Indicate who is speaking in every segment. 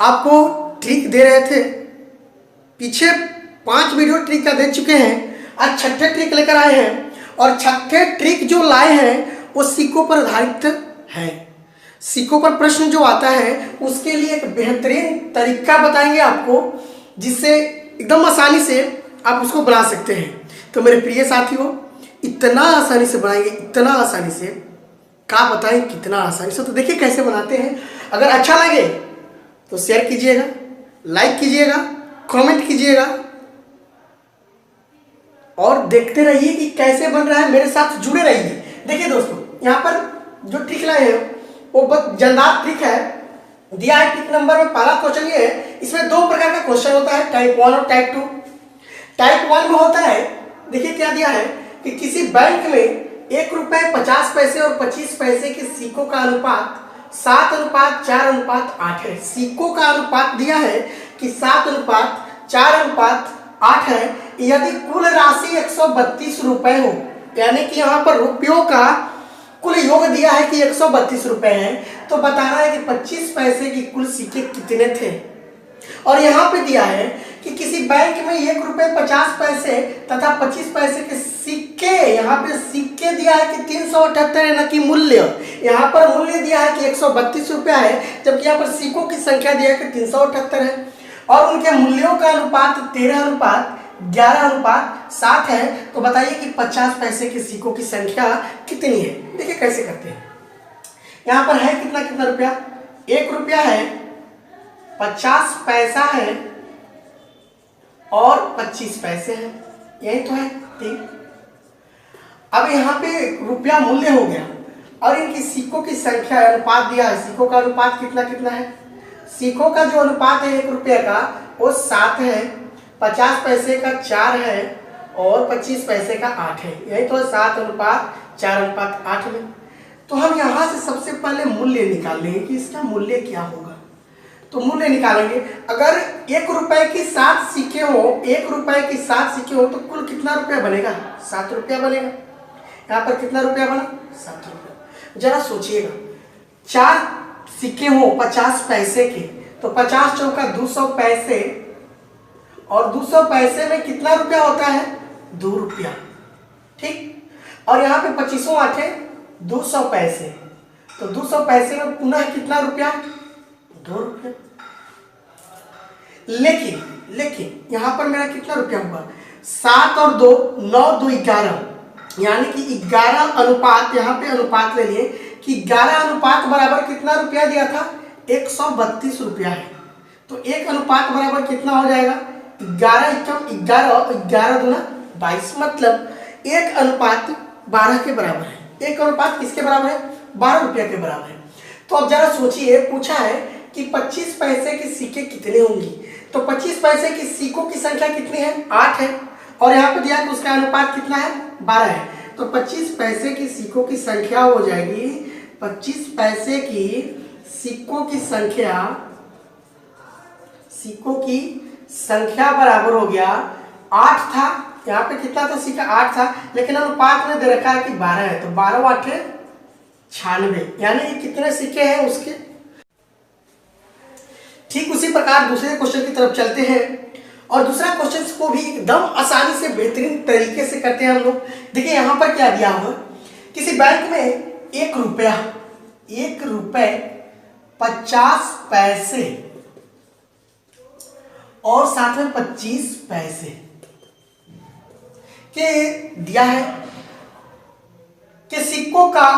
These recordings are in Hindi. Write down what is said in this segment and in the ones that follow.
Speaker 1: आपको ट्रिक दे रहे थे, पीछे 5 वीडियो ट्रिक का दे चुके हैं, आज छठे ट्रिक लेकर आए हैं। और छठे ट्रिक जो लाए हैं वो सिक्कों पर आधारित है। सिक्कों पर प्रश्न जो आता है उसके लिए एक बेहतरीन तरीका बताएंगे आपको, जिससे एकदम आसानी से आप उसको बना सकते हैं। तो मेरे प्रिय साथियों, इतना आसानी से बनाएंगे, इतना आसानी से, क्या बताएं कितना आसानी से। तो देखिए कैसे बनाते हैं। अगर अच्छा लगे तो शेयर कीजिएगा, लाइक कीजिएगा, कमेंट कीजिएगा और देखते रहिए कि कैसे बन रहा है, मेरे साथ जुड़े रहिए। देखिए दोस्तों, यहाँ पर जो ट्रिक लाए हैं वो बहुत जानदार ट्रिक है, दिया है ट्रिक नंबर में। पहला क्वेश्चन ये है, इसमें 2 प्रकार का क्वेश्चन होता है, टाइप 1 और टाइप 2। टाइप 1 में होता है, देखिए क्या दिया है कि किसी बैंक में 1 रुपए 50 पैसे और 25 पैसे के सिक्कों का अनुपात 7:4:8 है। सिक्कों का अनुपात दिया है कि 7:4:8 है। यदि कुल राशि 132 रुपए हो, यानी कि यहाँ पर रुपयों का कुल योग दिया है कि 132 रुपए है, तो बताना है कि 25 पैसे की कुल सिक्के कितने थे। और यहाँ पे दिया है कि किसी बैंक में 1 रुपए 50 पैसे तथा 25 पैसे के सिक्के, यहाँ पे सिक्के दिया है कि 378 है, ना कि मूल्य। यहाँ पर मूल्य दिया है कि 132 रुपया है, जबकि यहाँ पर सिक्कों की संख्या दिया है कि 378 है। और उनके मूल्यों का अनुपात 13:11:7 है। तो बताइए कि 50 पैसे के सिक्कों की संख्या कितनी है। देखिए कैसे करते हैं। यहाँ पर है कितना कितना रुपया, 1 रुपया है, 50 पैसा है और 25 पैसे हैं, यही तो है। ठीक, अब यहाँ पे रुपया मूल्य हो गया और इनकी सिक्कों की संख्या अनुपात दिया है। सिक्कों का अनुपात कितना कितना है, सिक्कों का जो अनुपात है 1 रुपये का वो 7 है, 50 पैसे का 4 है और 25 पैसे का 8 है, यही तो 7:4:8 में। तो हम यहाँ से सबसे पहले मूल्य निकाल लेंगे कि इसका मूल्य क्या होगा। तो मूल्य निकालेंगे, अगर 1 रुपए की 7 सिक्के हो, 1 रुपए की 7 सिक्के हो तो कुल कितना रुपया बनेगा, 7 रुपया बनेगा। यहाँ पर कितना रुपया बना, 7 रुपया। जरा सोचिएगा, 4 सिक्के हो 50 पैसे के, तो 50 चौका 200 पैसे, और 200 पैसे में कितना रुपया होता है, 2 रुपया। ठीक, और यहाँ पे 25 आठे 200 पैसे, तो 200 पैसे में पुनः कितना रुपया, 2 रुपया। लेकिन यहाँ पर मेरा कितना रुपया हुआ, 7 और 2 9 2 11, यानी कि 11 अनुपात, यहाँ पे अनुपात ले लिए कि 11 अनुपात बराबर कितना रुपया दिया था, 132 रुपया है। तो 1 अनुपात बराबर कितना हो जाएगा, 11 × 11 दूना 22, मतलब 1 अनुपात 12 के बराबर है। 1 अनुपात किसके बराबर है, 12 रुपया के बराबर है। तो अब जरा सोचिए, पूछा है कि 25 पैसे के सिक्के कितने होंगी, तो 25 पैसे की सिक्कों की संख्या कितनी है, 8 है, और यहाँ पे दिया कि उसका अनुपात कितना है, 12 है। तो 25 पैसे की सिक्कों की संख्या हो जाएगी, 25 पैसे की सिक्कों की संख्या बराबर हो गया, 8 था, यहाँ पे कितना था सिक्का, 8 था, लेकिन अनुपात में दे रखा है कि 12 है, तो 12 8 96, यानी कितने सिक्के हैं उसके। ठीक उसी प्रकार दूसरे क्वेश्चन की तरफ चलते हैं, और दूसरा क्वेश्चन को भी एकदम आसानी से बेहतरीन तरीके से करते हैं हम लोग। देखिए यहाँ पर क्या दिया हुआ, किसी बैंक में 1 रुपए 50 पैसे और साथ में 25 पैसे के दिया है कि सिक्कों का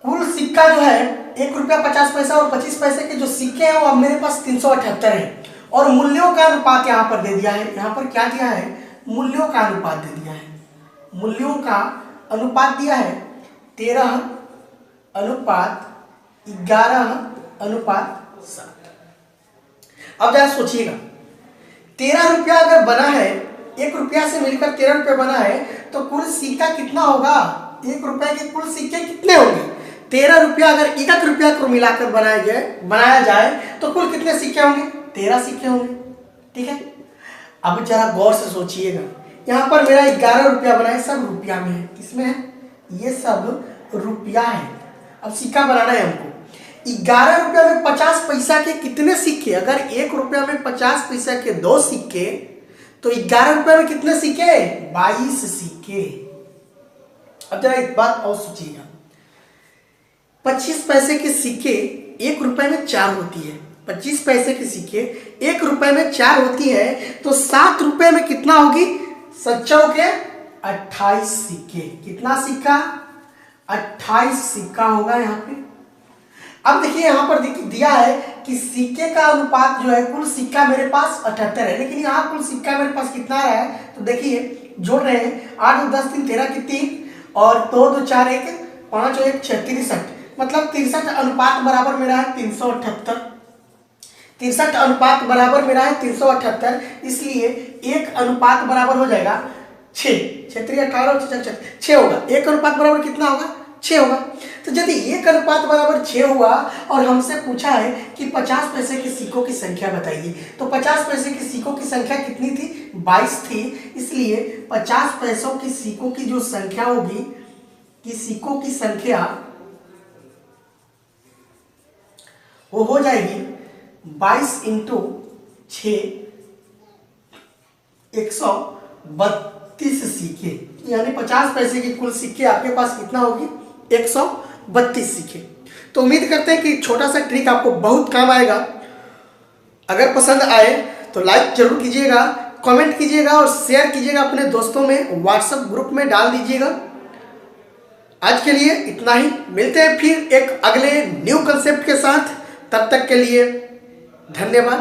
Speaker 1: कुल सिक्का जो है 1 रुपया 50 पैसा और 25 पैसे के जो सिक्के हैं वो अब मेरे पास 378 है, और मूल्यों का अनुपात यहाँ पर दे दिया है। यहाँ पर क्या दिया है, मूल्यों का अनुपात दे दिया है। मूल्यों का अनुपात दिया है 13:11:7। अब जरा सोचिएगा, 13 रुपया अगर बना है, 1 रुपया से मिलकर 13 रुपया बना है, तो कुल सिक्का कितना होगा, 1 रुपये के कुल सिक्के कितने होंगे। 13 रुपया अगर 1 रुपया को मिलाकर बनाया जाए तो कुल कितने सिक्के होंगे, 13 सिक्के होंगे। ठीक है, अब जरा गौर से सोचिएगा, यहाँ पर मेरा 11 रुपया बना है, सब रुपया में है, किसमें है, ये सब रुपया है। अब सिक्का बनाना है हमको, 11 रुपया में 50 पैसा के कितने सिक्के? अगर 1 रुपया में 50 पैसा के 2 सिक्के, तो 11 रुपया में कितने सिक्के? 22 सिक्के। अब जरा एक बात और सोचिएगा, 25 पैसे के सिक्के 1 रुपए में 4 होती है। 25 पैसे के सिक्के 1 रुपए में 4 होती है, तो 7 रुपए में कितना होगी? 7 के 28 सिक्के। कितना सिक्का? 28 सिक्का होगा यहाँ पे। अब देखिए यहाँ पर दिया है कि सिक्के का अनुपात जो है, कुल सिक्का मेरे पास 78 है, लेकिन यहाँ कुल सिक्का मेरे पास कितना आ रहा है? तो देखिए जोड़ रहे हैं, 8 और 10 3 13 की 3 और 2 2 4 1 5 और 1 6 63, मतलब 63 अनुपात बराबर मेरा है 378। 63 अनुपात बराबर मेरा है 378, इसलिए 1 अनुपात बराबर हो जाएगा 6। 6 3 18 6 होगा। 1 अनुपात बराबर कितना होगा? 6 होगा। तो यदि 1 अनुपात बराबर 6 हुआ और हमसे पूछा है कि 50 पैसे के सिक्कों की संख्या बताइए, तो 50 पैसे के सिक्कों की संख्या कितनी थी? 22 थी। इसलिए 50 पैसों की सिक्कों की जो संख्या होगी, कि सिक्कों की संख्या वो हो जाएगी 22 इंटू 6, 132 सिक्के, यानी 50 पैसे की कुल सिक्के आपके पास कितना होगी? 132 सिक्के। तो उम्मीद करते हैं कि छोटा सा ट्रिक आपको बहुत काम आएगा। अगर पसंद आए तो लाइक जरूर कीजिएगा, कमेंट कीजिएगा और शेयर कीजिएगा अपने दोस्तों में, व्हाट्सएप ग्रुप में डाल दीजिएगा। आज के लिए इतना ही, मिलते हैं फिर एक अगले न्यू कंसेप्ट के साथ। तब तक के लिए धन्यवाद।